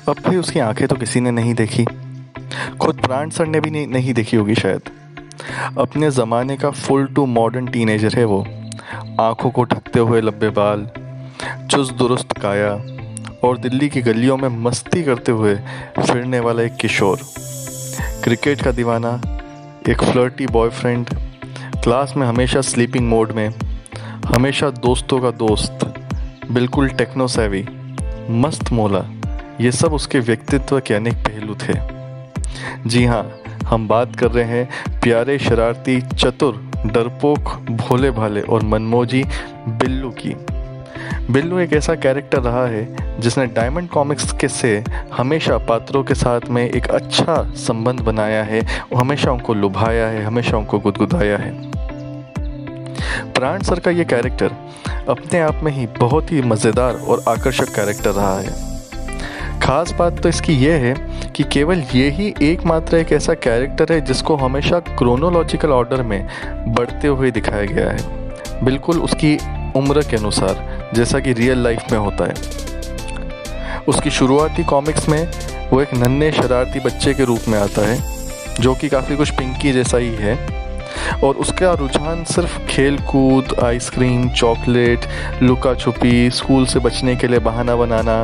अब भी उसकी आंखें तो किसी ने नहीं देखी, खुद प्राण सर ने भी नहीं देखी होगी शायद। अपने ज़माने का फुल टू मॉडर्न टीनेजर है वो। आंखों को ढकते हुए लंबे बाल, चुस्त दुरुस्त काया और दिल्ली की गलियों में मस्ती करते हुए फिरने वाला एक किशोर। क्रिकेट का दीवाना, एक फ्लर्टी बॉयफ्रेंड, क्लास में हमेशा स्लीपिंग मोड में, हमेशा दोस्तों का दोस्त, बिल्कुल टेक्नो सेवी, मस्त मौला, ये सब उसके व्यक्तित्व के अनेक पहलू थे। जी हाँ, हम बात कर रहे हैं प्यारे, शरारती, चतुर, डरपोक, भोले भाले और मनमोजी बिल्लू की। बिल्लू एक ऐसा कैरेक्टर रहा है जिसने डायमंड कॉमिक्स के से हमेशा पात्रों के साथ में एक अच्छा संबंध बनाया है और हमेशा उनको लुभाया है, हमेशा उनको गुदगुदाया है। प्राण सर का ये कैरेक्टर अपने आप में ही बहुत ही मज़ेदार और आकर्षक कैरेक्टर रहा है। खास बात तो इसकी यह है कि केवल ये ही एकमात्र एक ऐसा कैरेक्टर है जिसको हमेशा क्रोनोलॉजिकल ऑर्डर में बढ़ते हुए दिखाया गया है, बिल्कुल उसकी उम्र के अनुसार, जैसा कि रियल लाइफ में होता है। उसकी शुरुआती कॉमिक्स में वो एक नन्हे शरारती बच्चे के रूप में आता है जो कि काफ़ी कुछ पिंकी जैसा ही है, और उसका रुझान सिर्फ खेल कूद, आइसक्रीम, चॉकलेट, लुका छुपी, स्कूल से बचने के लिए बहाना बनाना,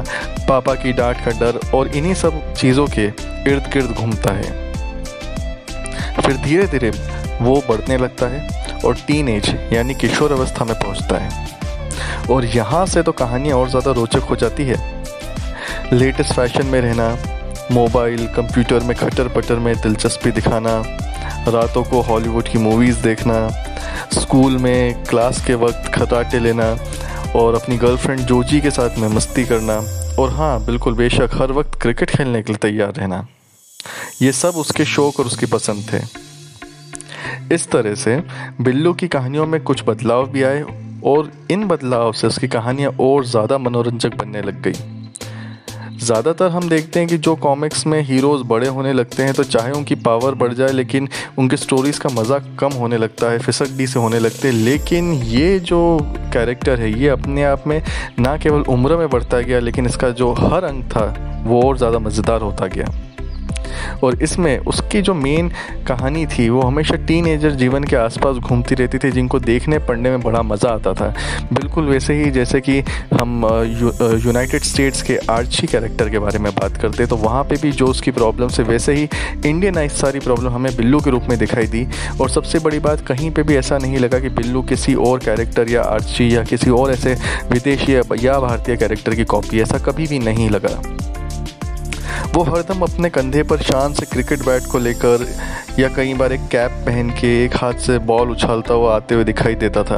पापा की डांट का डर और इन्हीं सब चीज़ों के इर्द गिर्द घूमता है। फिर धीरे धीरे वो बढ़ने लगता है और टीनेज यानी किशोर अवस्था में पहुंचता है, और यहाँ से तो कहानियाँ और ज़्यादा रोचक हो जाती है। लेटेस्ट फैशन में रहना, मोबाइल कंप्यूटर में खटर पटर में दिलचस्पी दिखाना, रातों को हॉलीवुड की मूवीज़ देखना, स्कूल में क्लास के वक्त खर्राटे लेना और अपनी गर्लफ्रेंड जोजी के साथ में मस्ती करना, और हाँ बिल्कुल बेशक हर वक्त क्रिकेट खेलने के लिए तैयार रहना, ये सब उसके शौक़ और उसकी पसंद थे। इस तरह से बिल्लू की कहानियों में कुछ बदलाव भी आए और इन बदलाव से उसकी कहानियाँ और ज़्यादा मनोरंजक बनने लग गई। ज़्यादातर हम देखते हैं कि जो कॉमिक्स में हीरोज़ बड़े होने लगते हैं तो चाहे उनकी पावर बढ़ जाए लेकिन उनकी स्टोरीज़ का मज़ा कम होने लगता है, फिसड्डी से होने लगते हैं। लेकिन ये जो कैरेक्टर है ये अपने आप में ना केवल उम्र में बढ़ता गया, लेकिन इसका जो हर अंग था वो और ज़्यादा मज़ेदार होता गया। और इसमें उसकी जो मेन कहानी थी वो हमेशा टीनेजर जीवन के आसपास घूमती रहती थी, जिनको देखने पढ़ने में बड़ा मज़ा आता था। बिल्कुल वैसे ही जैसे कि हम यूनाइटेड स्टेट्स के आर्ची कैरेक्टर के बारे में बात करते हैं तो वहाँ पे भी जो उसकी प्रॉब्लम है वैसे ही इंडियनाइज सारी प्रॉब्लम हमें बिल्लू के रूप में दिखाई दी। और सबसे बड़ी बात, कहीं पर भी ऐसा नहीं लगा कि बिल्लू किसी और कैरेक्टर या आर्ची या किसी और ऐसे विदेशी या भारतीय कैरेक्टर की कॉपी, ऐसा कभी भी नहीं लगा। वो हरदम अपने कंधे पर शान से क्रिकेट बैट को लेकर या कई बार एक कैप पहन के एक हाथ से बॉल उछालता हुआ आते हुए दिखाई देता था,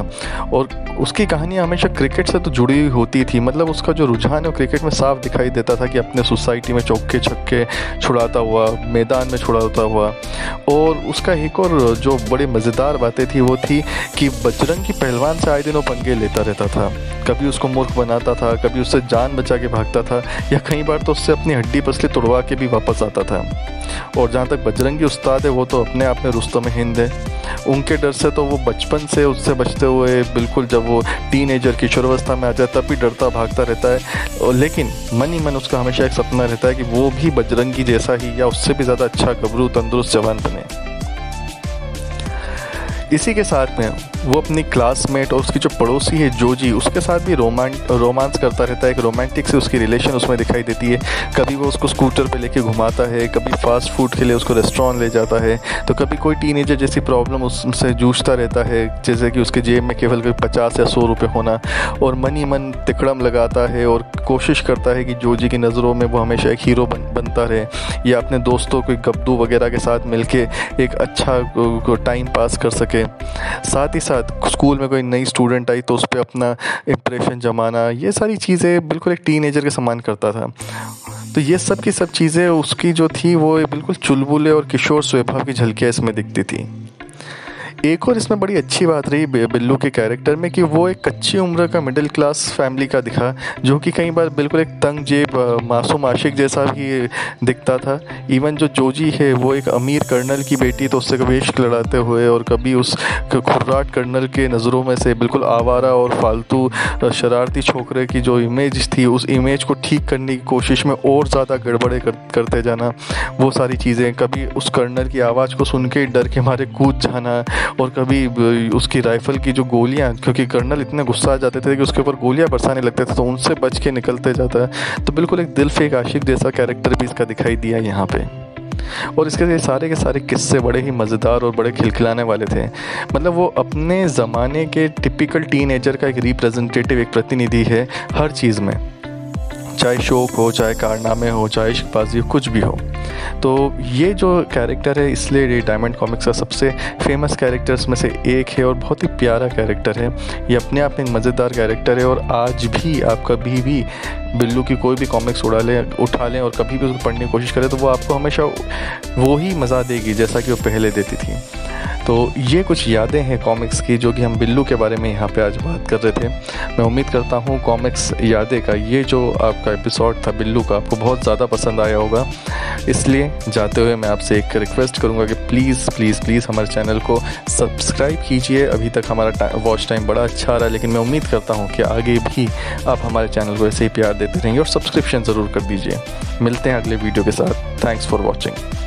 और उसकी कहानियाँ हमेशा क्रिकेट से तो जुड़ी हुई होती थी। मतलब उसका जो रुझान है वो क्रिकेट में साफ दिखाई देता था कि अपने सोसाइटी में चौके छक्के छुड़ाता हुआ, मैदान में छुड़ाता हुआ। और उसका एक और जो बड़ी मज़ेदार बातें थी वो थी कि बजरंगी पहलवान से आए दिन वो पंगे लेता रहता था, कभी उसको मूर्ख बनाता था, कभी उससे जान बचा के भागता था, या कई बार तो उससे अपनी हड्डी पसली तोड़वा के भी वापस आता था। और जहाँ तक बजरंगी उस्ताद है वो तो अपने आप में रुस्तम हिंद है। उनके डर से तो वो बचपन से उससे बचते हुए बिल्कुल जब वो टीनेजर किशोरावस्था में आ जाए तब भी डरता भागता रहता है, और लेकिन मन ही मन उसका हमेशा एक सपना रहता है कि वो भी बजरंगी जैसा ही या उससे भी ज़्यादा अच्छा गबरू तंदुरुस्त जवान बने। इसी के साथ में वो अपनी क्लासमेट और उसकी जो पड़ोसी है जोजी, उसके साथ भी रोमांस करता रहता है। एक रोमांटिक से उसकी रिलेशन उसमें दिखाई देती है। कभी वो उसको स्कूटर पे लेके घुमाता है, कभी फास्ट फूड के लिए उसको रेस्टोरेंट ले जाता है, तो कभी कोई टीनेजर जैसी प्रॉब्लम उससे जूझता रहता है, जैसे कि उसके जेब में केवल 50 या 100 रुपये होना, और मन ही मन तिकड़म लगाता है और कोशिश करता है कि जोजी की नज़रों में वो हमेशा एक हीरो बनता रहे, या अपने दोस्तों को गब्दू वगैरह के साथ मिलके एक अच्छा टाइम पास कर सके। साथ ही साथ स्कूल में कोई नई स्टूडेंट आई तो उस पर अपना इम्प्रेशन जमाना, ये सारी चीज़ें बिल्कुल एक टीनेजर के समान करता था। तो ये सब की सब चीज़ें उसकी जो थी वो बिल्कुल चुलबुले और किशोर स्वभाव की झलकियाँ इसमें दिखती थी। एक और इसमें बड़ी अच्छी बात रही बिल्लू के कैरेक्टर में कि वो एक कच्ची उम्र का मिडिल क्लास फैमिली का दिखा, जो कि कई बार बिल्कुल एक तंग जेब मासूम आशिक जैसा भी दिखता था। इवन जो जोजी है वो एक अमीर कर्नल की बेटी, तो उससे कभी इश्क लड़ाते हुए और कभी उस खुर्राट कर्नल के नज़रों में से बिल्कुल आवारा और फालतू शरारती छोकरे की जो इमेज थी, उस इमेज को ठीक करने की कोशिश में और ज़्यादा गड़बड़े करते जाना। वो सारी चीज़ें, कभी उस कर्नल की आवाज़ को सुन के डर के मारे कूद जाना, और कभी उसकी राइफ़ल की जो गोलियां, क्योंकि कर्नल इतने गुस्सा आ जाते थे कि उसके ऊपर गोलियां बरसाने लगते थे, तो उनसे बच के निकलते जाता है। तो बिल्कुल एक दिल फेक आशिक जैसा कैरेक्टर भी इसका दिखाई दिया यहाँ पे। और इसके ये सारे के सारे किस्से बड़े ही मज़ेदार और बड़े खिलखिलाने वाले थे। मतलब वो अपने ज़माने के टिपिकल टीनेजर का एक रिप्रेजेंटेटिव, एक प्रतिनिधि है हर चीज़ में, चाहे शौक हो, चाहे कारनामे हो, चाहे इश्कबाजी, कुछ भी हो। तो ये जो कैरेक्टर है, इसलिए ये डायमंड कॉमिक्स का सबसे फेमस कैरेक्टर्स में से एक है और बहुत ही प्यारा कैरेक्टर है। ये अपने आप में एक मज़ेदार कैरेक्टर है, और आज भी आप कभी भी बिल्लू की कोई भी कॉमिक्स उठा लें और कभी भी उसको पढ़ने की कोशिश करें, तो वो आपको हमेशा वो ही मज़ा देगी जैसा कि वो पहले देती थी। तो ये कुछ यादें हैं कॉमिक्स की, जो कि हम बिल्लू के बारे में यहाँ पे आज बात कर रहे थे। मैं उम्मीद करता हूँ कॉमिक्स यादें का ये जो आपका एपिसोड था बिल्लू का, आपको बहुत ज़्यादा पसंद आया होगा। इसलिए जाते हुए मैं आपसे एक रिक्वेस्ट करूँगा कि प्लीज़ प्लीज़ प्लीज़ हमारे चैनल को सब्सक्राइब कीजिए। अभी तक हमारा वॉच टाइम बड़ा अच्छा आ रहा है, लेकिन मैं उम्मीद करता हूँ कि आगे भी आप हमारे चैनल को ऐसे ही प्यार देते रहेंगे, और सब्सक्रिप्शन ज़रूर कर दीजिए। मिलते हैं अगले वीडियो के साथ। Thanks for watching.